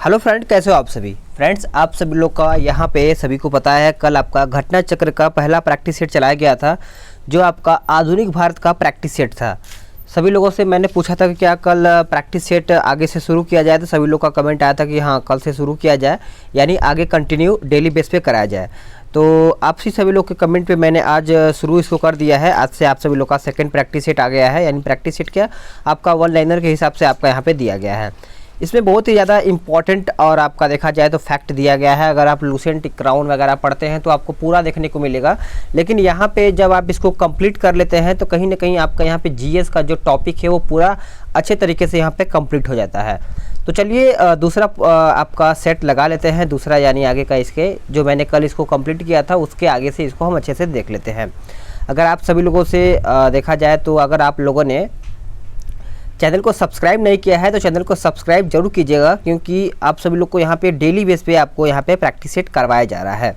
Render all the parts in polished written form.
Hello friend, कैसे हो आप सभी। फ्रेंड्स, आप सभी लोग का यहाँ पे सभी को पता है कल आपका घटना चक्र का पहला प्रैक्टिस सेट चलाया गया था, जो आपका आधुनिक भारत का प्रैक्टिस सेट था। सभी लोगों से मैंने पूछा था कि क्या कल प्रैक्टिस सेट आगे से शुरू किया जाए, तो सभी लोग का कमेंट आया था कि हाँ कल से शुरू किया जाए, यानी आगे कंटिन्यू डेली बेस पे कराया जाए। तो आपसी सभी लोग के कमेंट पे मैंने आज शुरू इसको कर दिया है। आज से आप सभी लोग का सेकंड प्रैक्टिस सेट आ गया है, यानी प्रैक्टिस सेट क्या आपका वन लाइनर के हिसाब से आपका यहाँ पे दिया गया है। इसमें बहुत ही ज़्यादा इम्पॉर्टेंट और आपका देखा जाए तो फैक्ट दिया गया है। अगर आप लूसेंट क्राउन वगैरह पढ़ते हैं तो आपको पूरा देखने को मिलेगा, लेकिन यहाँ पे जब आप इसको कंप्लीट कर लेते हैं तो कहीं ना कहीं आपका यहाँ पे जीएस का जो टॉपिक है वो पूरा अच्छे तरीके से यहाँ पे कंप्लीट हो जाता है। तो चलिए दूसरा आपका सेट लगा लेते हैं, दूसरा यानी आगे का इसके जो मैंने कल इसको कंप्लीट किया था उसके आगे से इसको हम अच्छे से देख लेते हैं। अगर आप सभी लोगों से देखा जाए तो अगर आप लोगों ने चैनल को सब्सक्राइब नहीं किया है तो चैनल को सब्सक्राइब जरूर कीजिएगा, क्योंकि आप सभी लोग को यहाँ पे डेली बेस पे आपको यहाँ पे प्रैक्टिस सेट करवाया जा रहा है।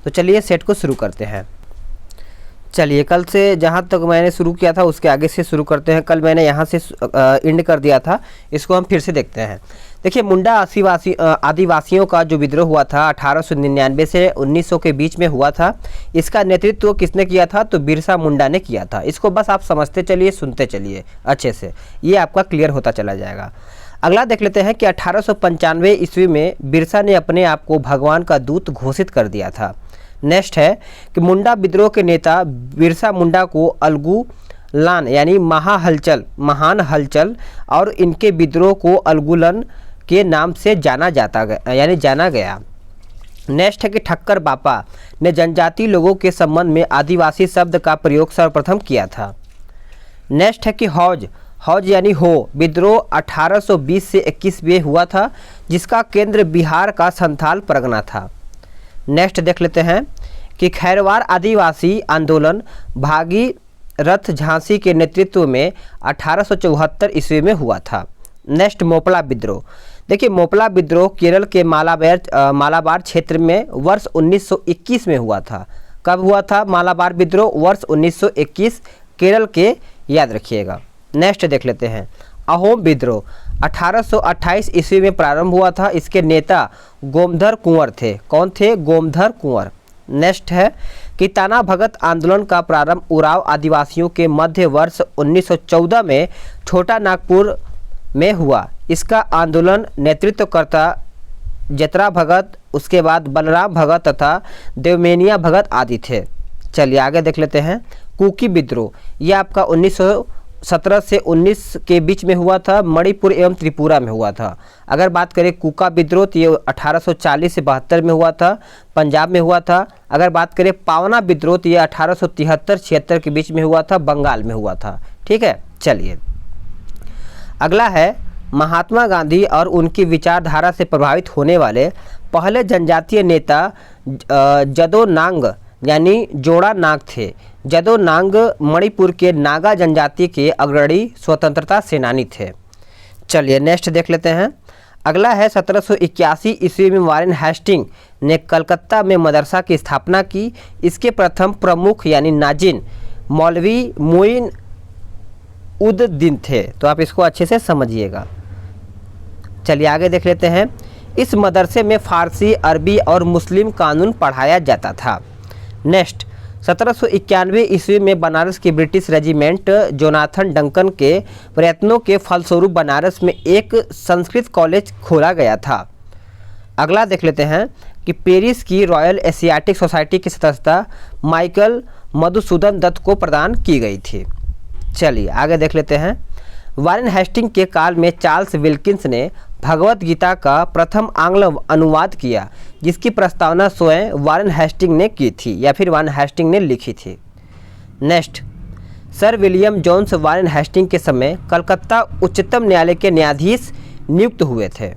तो चलिए सेट को शुरू करते हैं। चलिए कल से जहाँ तक मैंने शुरू किया था उसके आगे से शुरू करते हैं। कल मैंने यहाँ से एंड कर दिया था, इसको हम फिर से देखते हैं। देखिए, मुंडा आदिवासियों का जो विद्रोह हुआ था 1899 से 1900 के बीच में हुआ था। इसका नेतृत्व किसने किया था? तो बिरसा मुंडा ने किया था। इसको बस आप समझते चलिए, सुनते चलिए अच्छे से, ये आपका क्लियर होता चला जाएगा। अगला देख लेते हैं कि 1895 ईस्वी में बिरसा ने अपने आप को भगवान का दूत घोषित कर दिया था। नेक्स्ट है कि मुंडा विद्रोह के नेता बिरसा मुंडा को अलगू लान यानी महान हलचल और इनके विद्रोह को अलगुलन के नाम से जाना गया। नेक्स्ट है कि ठक्कर बापा ने जनजाति लोगों के संबंध में आदिवासी शब्द का प्रयोग सर्वप्रथम किया था। नेक्स्ट है कि हौज यानी हो विद्रोह 1820 से 21 में हुआ था, जिसका केंद्र बिहार का संथाल परगना था। नेक्स्ट देख लेते हैं कि खैरवार आदिवासी आंदोलन भागीरथ झांसी के नेतृत्व में 1874 ईस्वी में हुआ था। नेक्स्ट मोपला विद्रोह। देखिए, मोपला विद्रोह केरल के मालाबार क्षेत्र में वर्ष 1921 में हुआ था। कब हुआ था मालाबार विद्रोह? वर्ष 1921 केरल के, याद रखिएगा। नेक्स्ट देख लेते हैं अहोम विद्रोह 1828 ईस्वी में प्रारंभ हुआ था। इसके नेता गोमधर कुंवर थे। कौन थे? गोमधर कुंवर। नेक्स्ट है कि ताना भगत आंदोलन का प्रारंभ उराव आदिवासियों के मध्य वर्ष 1914 में छोटा नागपुर में हुआ। इसका आंदोलन नेतृत्वकर्ता जतरा भगत, उसके बाद बलराम भगत तथा देवमेनिया भगत आदि थे। चलिए आगे देख लेते हैं कुकी विद्रोह। यह आपका 1917 से 19 के बीच में हुआ था, मणिपुर एवं त्रिपुरा में हुआ था। अगर बात करें कुका विद्रोह तो ये 1840 से 72 में हुआ था, पंजाब में हुआ था। अगर बात करें पावना विद्रोह तो ये 1873-76 के बीच में हुआ था, बंगाल में हुआ था। ठीक है, चलिए अगला है महात्मा गांधी और उनकी विचारधारा से प्रभावित होने वाले पहले जनजातीय नेता जदो नांग यानी जोड़ा नाग थे। जदो नांग मणिपुर के नागा जनजाति के अग्रणी स्वतंत्रता सेनानी थे। चलिए नेक्स्ट देख लेते हैं। अगला है 1781 ईस्वी में वारेन हेस्टिंग ने कलकत्ता में मदरसा की स्थापना की। इसके प्रथम प्रमुख यानी नाजिन मौलवी मुइन उद दिन थे। तो आप इसको अच्छे से समझिएगा। चलिए आगे देख लेते हैं। इस मदरसे में फारसी, अरबी और मुस्लिम कानून पढ़ाया जाता था। नेक्स्ट 1791 ईस्वी में बनारस की ब्रिटिश रेजिमेंट जोनाथन डंकन के प्रयत्नों के फलस्वरूप बनारस में एक संस्कृत कॉलेज खोला गया था। अगला देख लेते हैं कि पेरिस की रॉयल एशियाटिक सोसाइटी की सदस्यता माइकल मधुसूदन दत्त को प्रदान की गई थी। चलिए आगे देख लेते हैं। वारेन हेस्टिंग के काल में चार्ल्स विल्किंस ने भगवत गीता का प्रथम आंग्ल अनुवाद किया, जिसकी प्रस्तावना स्वयं वारेन हेस्टिंग ने की थी या फिर वारेन हेस्टिंग ने लिखी थी। Next sir William Jones Warren Hasting के समय कलकत्ता उच्चतम न्यायालय के न्यायाधीश नियुक्त हुए थे।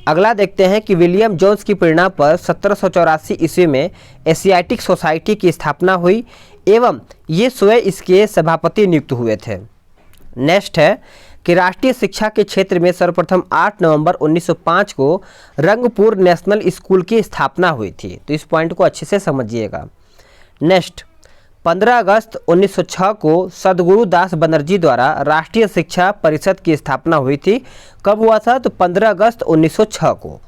अगला देखते हैं कि विलियम जोन्स की प्रेरणा पर 1784 ईस्वी में एशियाटिक सोसाइटी की स्थापना हुई एवं ये स्वयं इसके सभापति नियुक्त हुए थे। नेक्स्ट है कि राष्ट्रीय शिक्षा के क्षेत्र में सर्वप्रथम 8 नवंबर 1905 को रंगपुर नेशनल स्कूल की स्थापना हुई थी। तो इस पॉइंट को अच्छे से समझिएगा। नेक्स्ट 15 अगस्त 1906 को सद्गुरु दास बनर्जी द्वारा राष्ट्रीय शिक्षा परिषद की स्थापना हुई थी। कब हुआ था? तो 15 अगस्त 1906 को।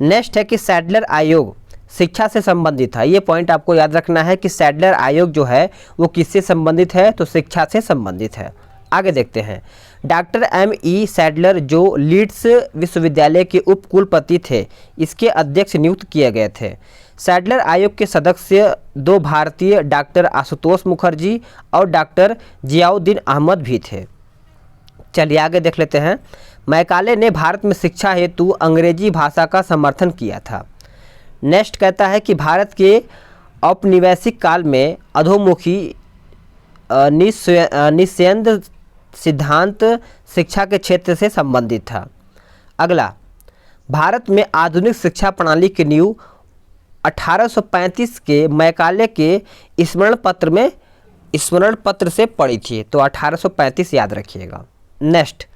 नेक्स्ट है कि सैडलर आयोग शिक्षा से संबंधित है। ये पॉइंट आपको याद रखना है कि सैडलर आयोग जो है वो किससे संबंधित है? तो शिक्षा से संबंधित है। आगे देखते हैं। Doctor M.E. सैडलर जो लीड्स विश्वविद्यालय के उप कुलपति थे, इसके अध्यक्ष नियुक्त किए गए थे। सैडलर आयोग के सदस्य दो भारतीय डॉक्टर आशुतोष मुखर्जी और डॉक्टर जियाउद्दीन अहमद भी थे। चलिए आगे देख लेते हैं। मैकाले ने भारत में शिक्षा हेतु अंग्रेजी भाषा का समर्थन किया था। नेक्स्ट कहता है कि भारत के औपनिवेशिक काल में अधोमुखी निस्यंद सिद्धांत शिक्षा के क्षेत्र से संबंधित था। अगला, भारत में आधुनिक शिक्षा प्रणाली की नींव 1835 के मैकाले के स्मरण पत्र से पड़ी थी। तो 1835 याद रखिएगा। नेक्स्ट,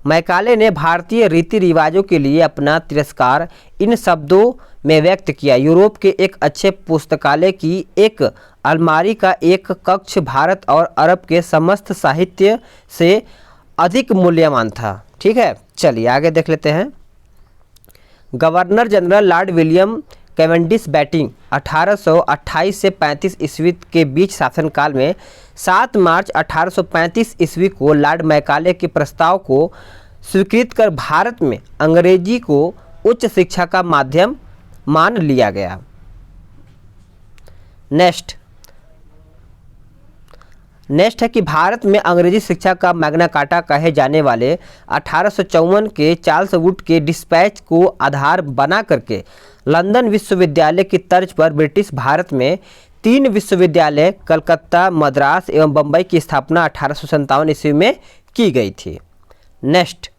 मैकाले ने भारतीय रीति रिवाजों के लिए अपना तिरस्कार इन शब्दों में व्यक्त किया। यूरोप के एक अच्छे पुस्तकालय की एक अलमारी का एक कक्ष भारत और अरब के समस्त साहित्य से अधिक मूल्यवान था। ठीक है, चलिए आगे देख लेते हैं। Governor general Lord William Cavendish batting 1828 से 35 ईस्वी के बीच शासनकाल में 7 मार्च 1835 ईस्वी को लॉर्ड मैकाले के प्रस्ताव को स्वीकृत कर भारत में अंग्रेजी को उच्च शिक्षा का माध्यम मान लिया गया। नेक्स्ट है कि भारत में अंग्रेजी शिक्षा का मैग्ना कार्टा कहे जाने वाले 1854 के चार्ल्स वुड के डिस्पैच को आधार बना करके लंदन विश्वविद्यालय की तर्ज पर ब्रिटिश भारत में 3 विश्वविद्यालय कलकत्ता, मद्रास एवं बम्बई की स्थापना 1857 ईस्वी में की गई थी। Next,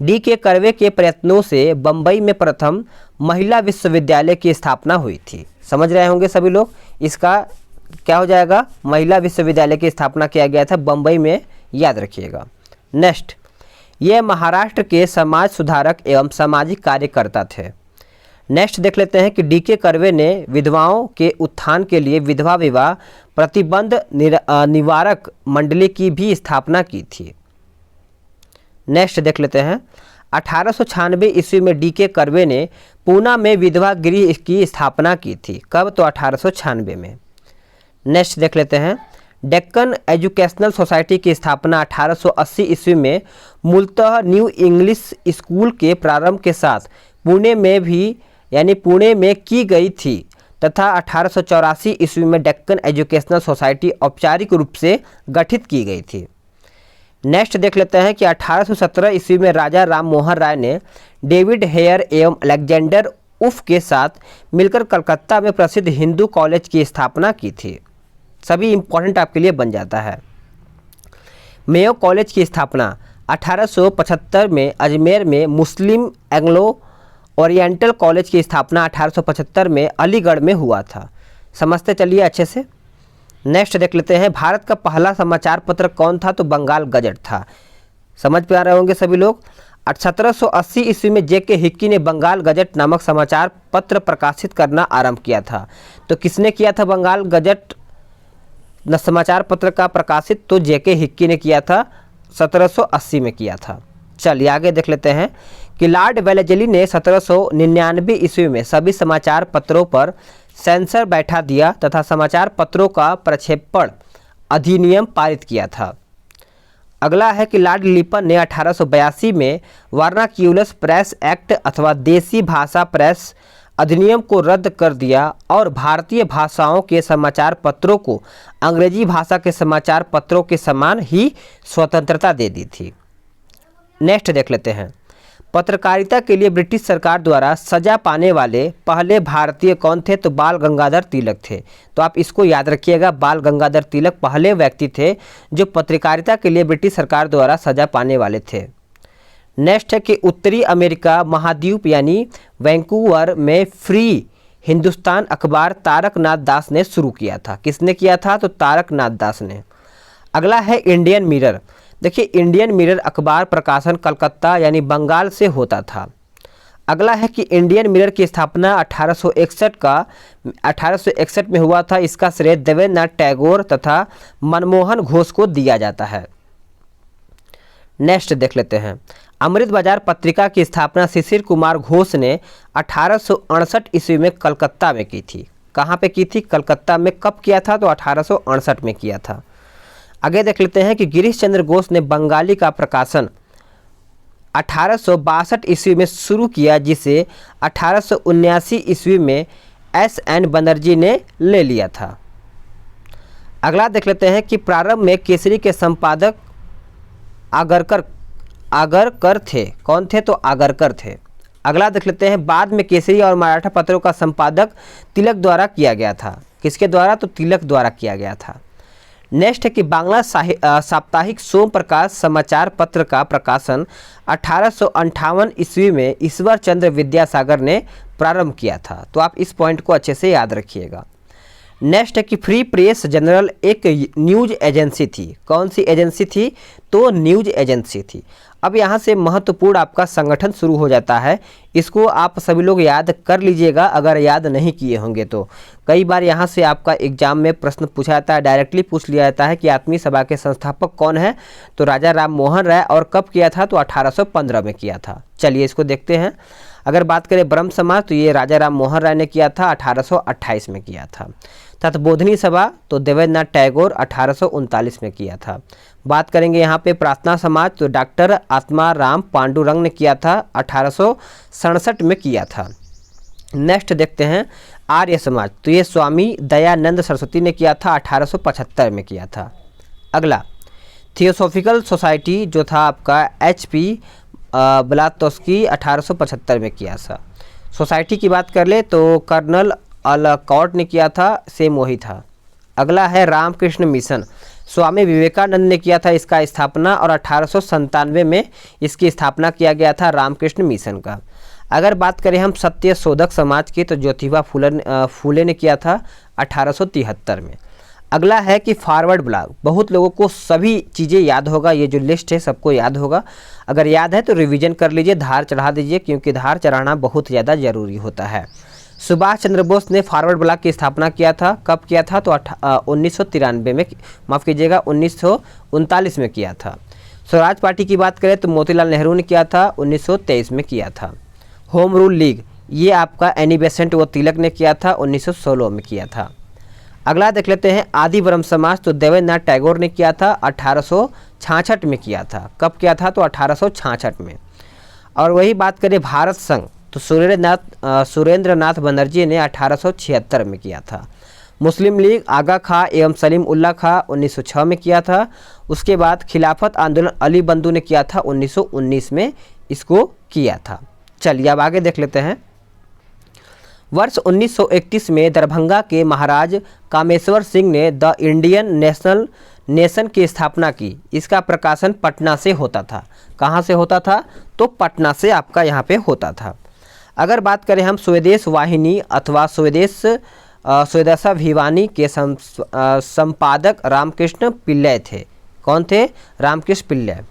D.K. कर्वे के प्रयत्नों से बम्बई में प्रथम महिला विश्वविद्यालय की स्थापना हुई थी। समझ रहे होंगे सभी लोग, इसका क्या हो जाएगा? महिला विश्वविद्यालय की स्थापना किया गया था बम्बई में, याद रखिएगा। नेक्स्ट, ये महाराष्ट्र के समाज सुधारक एवं सामाजिक कार्यकर्ता थे। नेक्स्ट देख लेते हैं कि D.K. कर्वे ने विधवाओं के उत्थान के लिए विधवा विवाह प्रतिबंध निवारक मंडली की भी स्थापना की थी। नेक्स्ट देख लेते हैं। 1896 ईस्वी में D.K. कर्वे ने पूना में विधवा गृह की स्थापना की थी। कब? तो 1896 में। नेक्स्ट देख लेते हैं। डेक्कन एजुकेशनल सोसाइटी की स्थापना 1880 ईस्वी में मूलतः न्यू इंग्लिश स्कूल के प्रारंभ के साथ पुणे में की गई थी तथा 1884 ईस्वी में डेक्कन एजुकेशनल सोसाइटी औपचारिक रूप से गठित की गई थी। नेक्स्ट देख लेते हैं कि 1817 ईस्वी में राजा राम मोहन राय ने डेविड हेयर एवं अलेक्जेंडर उफ के साथ मिलकर कलकत्ता में प्रसिद्ध हिंदू कॉलेज की स्थापना की थी। सभी इंपॉर्टेंट आपके लिए बन जाता है। मेयो कॉलेज की स्थापना 1875 में अजमेर में, मुस्लिम एंग्लो ओरिएंटल कॉलेज की स्थापना 1875 में अलीगढ़ में हुआ था। समझते चलिए अच्छे से। नेक्स्ट देख लेते हैं। भारत का पहला समाचार पत्र कौन था? तो बंगाल गजट था। समझ पे आ रहे होंगे सभी लोग। 1780 ईस्वी में J.K. हिक्की ने बंगाल गजट नामक समाचार पत्र प्रकाशित करना आरंभ किया था। तो किसने किया था बंगाल गजट समाचार पत्र का प्रकाशित? तो J.K. हिक्की ने किया था, 1780 में किया था। चलिए आगे देख लेते हैं कि लॉर्ड वेलेस्ली ने 1799 ईस्वी में सभी समाचार पत्रों पर सेंसर बैठा दिया तथा समाचार पत्रों का प्रक्षेपण अधिनियम पारित किया था। अगला है कि लॉर्ड लिपन ने 1882 में वर्नाक्यूलस प्रेस एक्ट अथवा देसी भाषा प्रेस अधिनियम को रद्द कर दिया और भारतीय भाषाओं के समाचार पत्रों को अंग्रेजी भाषा के समाचार पत्रों के समान ही स्वतंत्रता दे दी थी। नेक्स्ट देख लेते हैं। पत्रकारिता के लिए ब्रिटिश सरकार द्वारा सजा पाने वाले पहले भारतीय कौन थे? तो बाल गंगाधर तिलक थे। तो आप इसको याद रखिएगा, बाल गंगाधर तिलक पहले व्यक्ति थे जो पत्रकारिता के लिए ब्रिटिश सरकार द्वारा सजा पाने वाले थे। नेक्स्ट है कि उत्तरी अमेरिका महाद्वीप यानी वैंकूवर में फ्री हिंदुस्तान अखबार तारक नाथ दास ने शुरू किया था। किसने किया था? तो तारक नाथ दास ने। अगला है इंडियन मिरर। देखिए, इंडियन मिरर अखबार प्रकाशन कलकत्ता यानी बंगाल से होता था। अगला है कि इंडियन मिरर की स्थापना 1861 में हुआ था। इसका श्रेय देवेंद्रनाथ टैगोर तथा मनमोहन घोष को दिया जाता है। नेक्स्ट देख लेते हैं, अमृत बाजार पत्रिका की स्थापना शिशिर कुमार घोष ने 1868 ईस्वी में कलकत्ता में की थी। कहाँ पे की थी? कलकत्ता में। कब किया था? तो 1868 में किया था। आगे देख लेते हैं कि गिरीश चंद्र घोष ने बंगाली का प्रकाशन 1862 ईस्वी में शुरू किया, जिसे 1879 ईस्वी में S.N. बनर्जी ने ले लिया था। अगला देख लेते हैं कि प्रारंभ में केसरी के संपादक आगरकर थे। कौन थे? तो आगरकर थे। अगला देख लेते हैं, बाद में केसरी और मराठा पत्रों का संपादक तिलक द्वारा किया गया था। किसके द्वारा? तो तिलक द्वारा किया गया था। नेक्स्ट है कि बांग्ला साप्ताहिक सोम प्रकाश समाचार पत्र का प्रकाशन 1858 ईस्वी में ईश्वर चंद्र विद्यासागर ने प्रारंभ किया था। तो आप इस पॉइंट को अच्छे से याद रखिएगा। नेक्स्ट है कि फ्री प्रेस जनरल एक न्यूज एजेंसी थी। कौन सी एजेंसी थी? तो न्यूज एजेंसी थी। अब यहाँ से महत्वपूर्ण आपका संगठन शुरू हो जाता है। इसको आप सभी लोग याद कर लीजिएगा अगर याद नहीं किए होंगे तो। कई बार यहाँ से आपका एग्जाम में प्रश्न पूछा जाता है, डायरेक्टली पूछ लिया जाता है कि आत्मीय सभा के संस्थापक कौन है? तो राजा राम मोहन राय। और कब किया था? तो 1815 में किया था। चलिए इसको देखते हैं। अगर बात करें ब्रह्म समाज तो ये राजा राम मोहन राय ने किया था, 1828 में किया था। तत्बोधनी सभा तो देवेंद्रनाथ टैगोर 1839 में किया था। बात करेंगे यहाँ पे प्रार्थना समाज तो डॉक्टर आत्माराम पांडुरंग ने किया था, 1867 में किया था। नेक्स्ट देखते हैं आर्य समाज तो ये स्वामी दयानंद सरस्वती ने किया था, 1875 में किया था। अगला थियोसॉफिकल सोसाइटी जो था आपका HP ब्लातोस्की 1875 में किया था। सोसाइटी की बात कर ले तो कर्नल अलकॉट ने किया था, सेम वही था। अगला है रामकृष्ण मिशन, स्वामी विवेकानंद ने किया था इसका स्थापना और 1897 में इसकी स्थापना किया गया था रामकृष्ण मिशन का। अगर बात करें हम सत्य शोधक समाज की तो ज्योतिबा फूले ने किया था 1873 में। अगला है कि फॉरवर्ड ब्लॉक, बहुत लोगों को सभी चीज़ें याद होगा, ये जो लिस्ट है सबको याद होगा। अगर याद है तो रिवीजन कर लीजिए, धार चढ़ा दीजिए क्योंकि धार चढ़ाना बहुत ज़्यादा ज़रूरी होता है। सुभाष चंद्र बोस ने फॉरवर्ड ब्लॉक की स्थापना किया था। कब किया था? तो 1993 में, माफ़ कीजिएगा 1939 में किया था। स्वराज पार्टी की बात करें तो मोतीलाल नेहरू ने किया था, 1923 में किया था। होम रूल लीग ये आपका एनी बेसेंट व तिलक ने किया था, 1916 में किया था। अगला देख लेते हैं आदि ब्रह्म समाज तो देवेंद्रनाथ टैगोर ने किया था, 1866 में किया था। कब किया था? तो 1866 में। और वही बात करें भारत संघ तो सुरेंद्रनाथ बनर्जी ने 1876 में किया था। मुस्लिम लीग आगा खां एवं सलीम उल्लाह खां 1906 में किया था। उसके बाद खिलाफत आंदोलन अली बंधु ने किया था, 1919 में इसको किया था। चलिए अब आगे देख लेते हैं। वर्ष 1931 में दरभंगा के महाराज कामेश्वर सिंह ने द इंडियन नेशन की स्थापना की। इसका प्रकाशन पटना से होता था। कहाँ से होता था? तो पटना से आपका यहाँ पे होता था। अगर बात करें हम स्वदेश वाहिनी अथवा स्वदेशाभिमानी के संपादक रामकृष्ण पिल्लै थे। कौन थे? रामकृष्ण पिल्लै।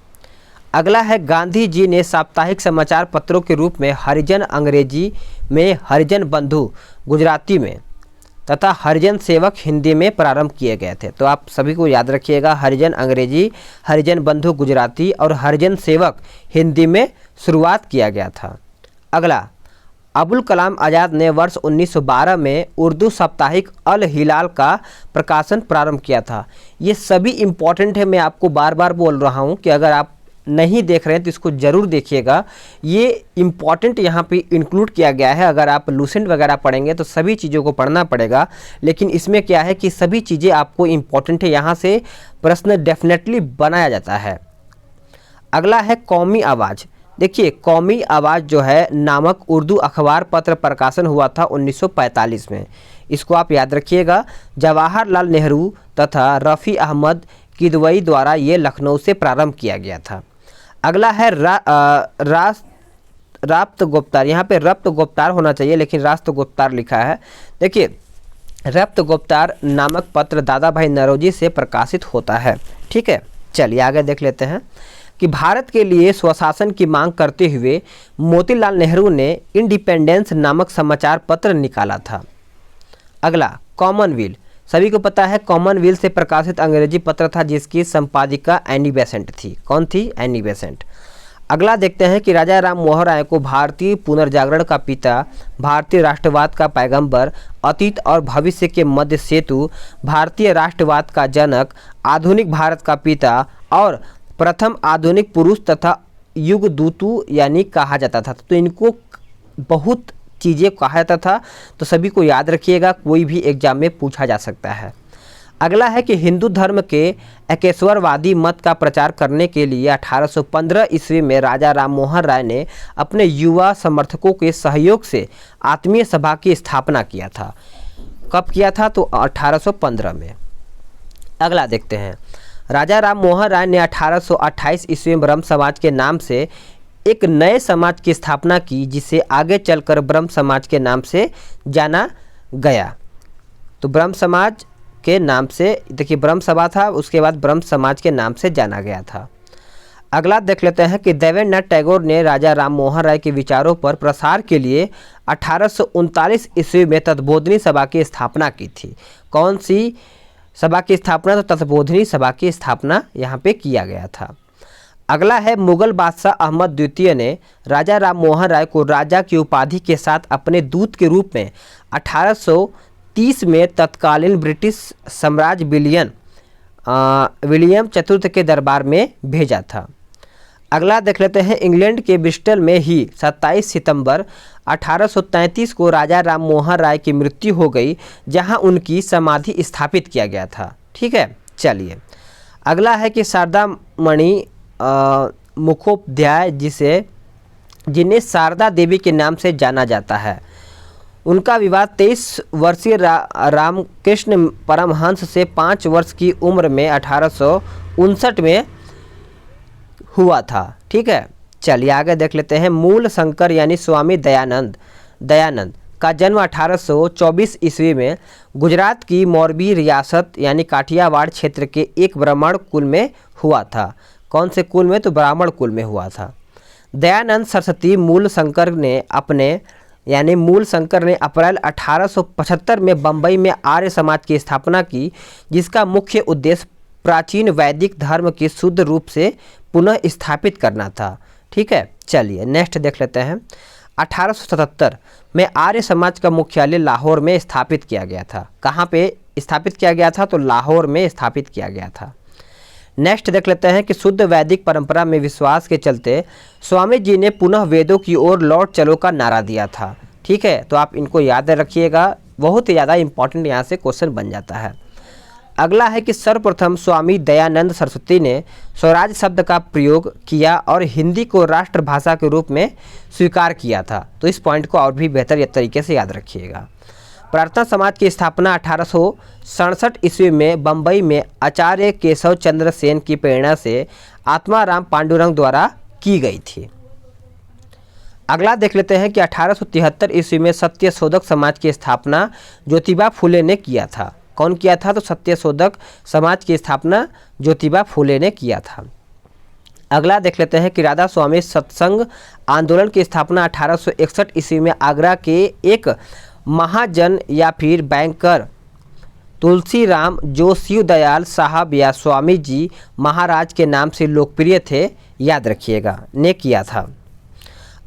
अगला है गांधी जी ने साप्ताहिक समाचार पत्रों के रूप में हरिजन अंग्रेजी में, हरिजन बंधु गुजराती में तथा हरिजन सेवक हिंदी में प्रारंभ किए गए थे। तो आप सभी को याद रखिएगा, हरिजन अंग्रेजी, हरिजन बंधु गुजराती और हरिजन सेवक हिंदी में शुरुआत किया गया था। अगला अबुल कलाम आज़ाद ने वर्ष 1912 में उर्दू साप्ताहिक अल हिलाल का प्रकाशन प्रारंभ किया था। ये सभी इम्पॉर्टेंट है, मैं आपको बार बार बोल रहा हूँ कि अगर आप नहीं देख रहे हैं तो इसको ज़रूर देखिएगा। ये इम्पॉर्टेंट यहाँ पे इंक्लूड किया गया है। अगर आप लूसेंट वगैरह पढ़ेंगे तो सभी चीज़ों को पढ़ना पड़ेगा, लेकिन इसमें क्या है कि सभी चीज़ें आपको इम्पॉर्टेंट है, यहाँ से प्रश्न डेफिनेटली बनाया जाता है। अगला है कौमी आवाज़। देखिए कौमी आवाज़ जो है नामक उर्दू अखबार पत्र प्रकाशन हुआ था 1945 में। इसको आप याद रखिएगा। जवाहरलाल नेहरू तथा रफ़ी अहमद किदवई द्वारा ये लखनऊ से प्रारंभ किया गया था। अगला है रास्त गुप्तार। यहाँ पे रप्त गुप्तार होना चाहिए लेकिन रास्त गुप्तार लिखा है। देखिए रप्त गुप्तार नामक पत्र दादा भाई नौरोजी से प्रकाशित होता है। ठीक है, चलिए आगे देख लेते हैं। कि भारत के लिए स्वशासन की मांग करते हुए मोतीलाल नेहरू ने इंडिपेंडेंस नामक समाचार पत्र निकाला था। अगला कॉमनवेल्थ, सभी को पता है कॉमनवेल्थ से प्रकाशित अंग्रेजी पत्र था जिसकी संपादिका एनी बेसेंट थी। कौन थी? Annie Besant. अगला देखते हैं कि राजा राम मोहन राय को भारतीय पुनर्जागरण का पिता, भारतीय राष्ट्रवाद का पैगंबर, अतीत और भविष्य के मध्य सेतु, भारतीय राष्ट्रवाद का जनक, आधुनिक भारत का पिता और प्रथम आधुनिक पुरुष तथा युगदूतु यानी कहा जाता था। तो इनको बहुत चीज़ें कहा जाता था, तो सभी को याद रखिएगा, कोई भी एग्जाम में पूछा जा सकता है। अगला है कि हिंदू धर्म के एकेश्वरवादी मत का प्रचार करने के लिए 1815 ईस्वी में राजा राम मोहन राय ने अपने युवा समर्थकों के सहयोग से आत्मीय सभा की स्थापना किया था। कब किया था? तो 1815 में। अगला देखते हैं, राजा राम मोहन राय ने 1828 ईस्वी में ब्रह्म समाज के नाम से एक नए समाज की स्थापना की जिसे आगे चलकर ब्रह्म समाज के नाम से जाना गया। तो ब्रह्म समाज के नाम से, देखिए ब्रह्म सभा था, उसके बाद ब्रह्म समाज के नाम से जाना गया था। अगला देख लेते हैं कि देवेंद्रनाथ टैगोर ने राजा राम मोहन राय के विचारों पर प्रसार के लिए 1839 ईस्वी में तत्बोधिनी सभा की स्थापना की थी। कौन सी सभा की स्थापना? तो तत्बोधिनी सभा की स्थापना यहाँ पे किया गया था। अगला है मुगल बादशाह अहमद द्वितीय ने राजा राम मोहन राय को राजा की उपाधि के साथ अपने दूत के रूप में 1830 में तत्कालीन ब्रिटिश साम्राज्य विलियम चतुर्थ के दरबार में भेजा था। अगला देख लेते हैं, इंग्लैंड के ब्रिस्टल में ही 27 सितंबर 1833 को राजा राम मोहन राय की मृत्यु हो गई, जहां उनकी समाधि स्थापित किया गया था। ठीक है, चलिए अगला है कि शारदा मणि मुखोपाध्याय जिन्हें शारदा देवी के नाम से जाना जाता है, उनका विवाह 23 वर्षीय रामकृष्ण परमहंस से 5 वर्ष की उम्र में 1859 में हुआ था। ठीक है, चलिए आगे देख लेते हैं। मूल शंकर यानी स्वामी दयानंद का जन्म 1824 ईस्वी में गुजरात की मोरबी रियासत यानी काठियावाड़ क्षेत्र के एक ब्राह्मण कुल में हुआ था। कौन से कुल में? तो ब्राह्मण कुल में हुआ था। दयानंद सरस्वती मूल शंकर ने अप्रैल 1875 में बम्बई में आर्य समाज की स्थापना की, जिसका मुख्य उद्देश्य प्राचीन वैदिक धर्म की शुद्ध रूप से पुनः स्थापित करना था। ठीक है, चलिए नेक्स्ट देख लेते हैं। 1877 में आर्य समाज का मुख्यालय लाहौर में स्थापित किया गया था। कहाँ पे स्थापित किया गया था? तो लाहौर में स्थापित किया गया था। नेक्स्ट देख लेते हैं कि शुद्ध वैदिक परंपरा में विश्वास के चलते स्वामी जी ने पुनः वेदों की ओर लौट चलो का नारा दिया था। ठीक है, तो आप इनको याद रखिएगा, बहुत ही ज़्यादा इंपॉर्टेंट यहाँ से क्वेश्चन बन जाता है। अगला है कि सर्वप्रथम स्वामी दयानंद सरस्वती ने स्वराज शब्द का प्रयोग किया और हिंदी को राष्ट्रभाषा के रूप में स्वीकार किया था। तो इस पॉइंट को और भी बेहतर तरीके से याद रखिएगा। प्रार्थना समाज की स्थापना 1867 ईस्वी में बम्बई में आचार्य केशव चंद्र सेन की प्रेरणा से आत्माराम पांडुरंग द्वारा की गई थी। अगला देख लेते हैं कि 1873 ईस्वी में सत्यशोधक समाज की स्थापना ज्योतिबा फुले ने किया था। कौन किया था? तो सत्यशोधक समाज की स्थापना ज्योतिबा फुले ने किया था। अगला देख लेते हैं कि राधा स्वामी सत्संग आंदोलन की स्थापना 1861 ईस्वी में आगरा के एक महाजन या फिर बैंकर तुलसीराम जो शिवदयाल साहब या स्वामी जी महाराज के नाम से लोकप्रिय थे, याद रखिएगा, ने किया था।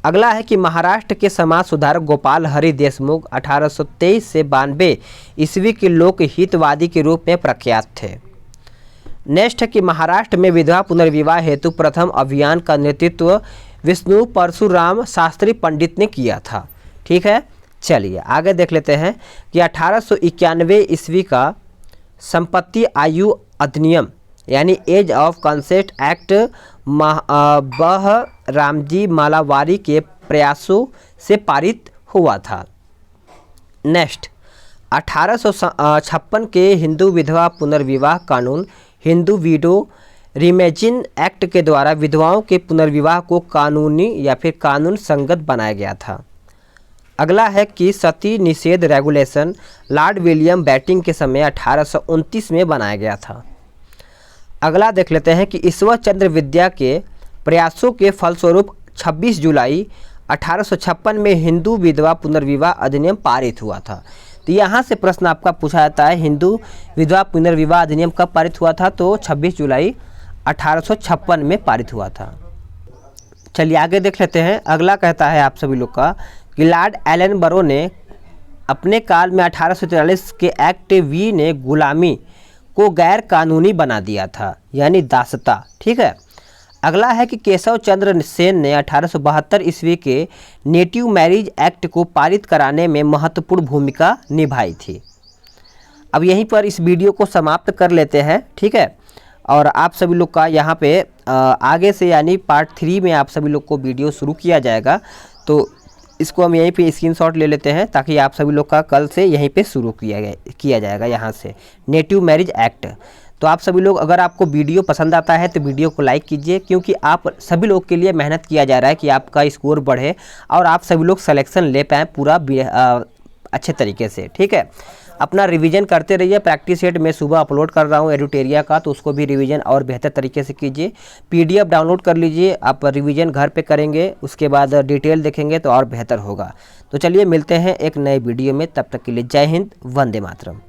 अगला है कि महाराष्ट्र के समाज सुधारक गोपाल हरि देशमुख 1823 से 92 ईस्वी के लोक हितवादी के रूप में प्रख्यात थे। नेक्स्ट है कि महाराष्ट्र में विधवा पुनर्विवाह हेतु प्रथम अभियान का नेतृत्व विष्णु परशुराम शास्त्री पंडित ने किया था। ठीक है, चलिए आगे देख लेते हैं कि 1891 ईस्वी का संपत्ति आयु अधिनियम यानी age of consent act Ramji Malabari के प्रयासों से पारित हुआ था। नेक्स्ट 1856 के हिंदू विधवा पुनर्विवाह कानून हिंदू विडो रिमेजिन एक्ट के द्वारा विधवाओं के पुनर्विवाह को कानूनी या फिर कानून संगत बनाया गया था। अगला है कि सती निषेध रेगुलेशन लॉर्ड विलियम बैटिंग के समय 1829 में बनाया गया था। अगला देख लेते हैं कि ईश्वर चंद्र विद्या के प्रयासों के फलस्वरूप 26 जुलाई 1856 में हिंदू विधवा पुनर्विवाह अधिनियम पारित हुआ था। तो यहाँ से प्रश्न आपका पूछा जाता है, हिंदू विधवा पुनर्विवाह अधिनियम कब पारित हुआ था? तो 26 जुलाई 1856 में पारित हुआ था। चलिए आगे देख लेते हैं। अगला कहता है आप सभी लोग का कि लॉर्ड एलन बरो ने अपने काल में 1843 के एक्ट वी ने गुलामी को गैर कानूनी बना दिया था, यानी दासता। ठीक है। अगला है कि केशव चंद्र सेन ने 1872 ईस्वी के नेटिव मैरिज एक्ट को पारित कराने में महत्वपूर्ण भूमिका निभाई थी। अब यहीं पर इस वीडियो को समाप्त कर लेते हैं। ठीक है। और आप सभी लोग का यहाँ पे आगे से यानी पार्ट 3 में आप सभी लोग को वीडियो शुरू किया जाएगा। तो इसको हम यहीं पे स्क्रीनशॉट ले लेते हैं ताकि आप सभी लोग का कल से यहीं पे शुरू किया जाएगा यहाँ से नेटिव मैरिज एक्ट। तो आप सभी लोग, अगर आपको वीडियो पसंद आता है तो वीडियो को लाइक कीजिए, क्योंकि आप सभी लोग के लिए मेहनत किया जा रहा है कि आपका स्कोर बढ़े और आप सभी लोग सिलेक्शन ले पाएँ पूरा अच्छे तरीके से। ठीक है। अपना रिवीजन करते रहिए। प्रैक्टिस सेट मैं सुबह अपलोड कर रहा हूँ एडुटेरिया का, तो उसको भी रिवीजन और बेहतर तरीके से कीजिए। पीडीएफ डाउनलोड कर लीजिए। आप रिवीजन घर पे करेंगे, उसके बाद डिटेल देखेंगे तो और बेहतर होगा। तो चलिए मिलते हैं एक नए वीडियो में, तब तक के लिए जय हिंद, वंदे मातरम।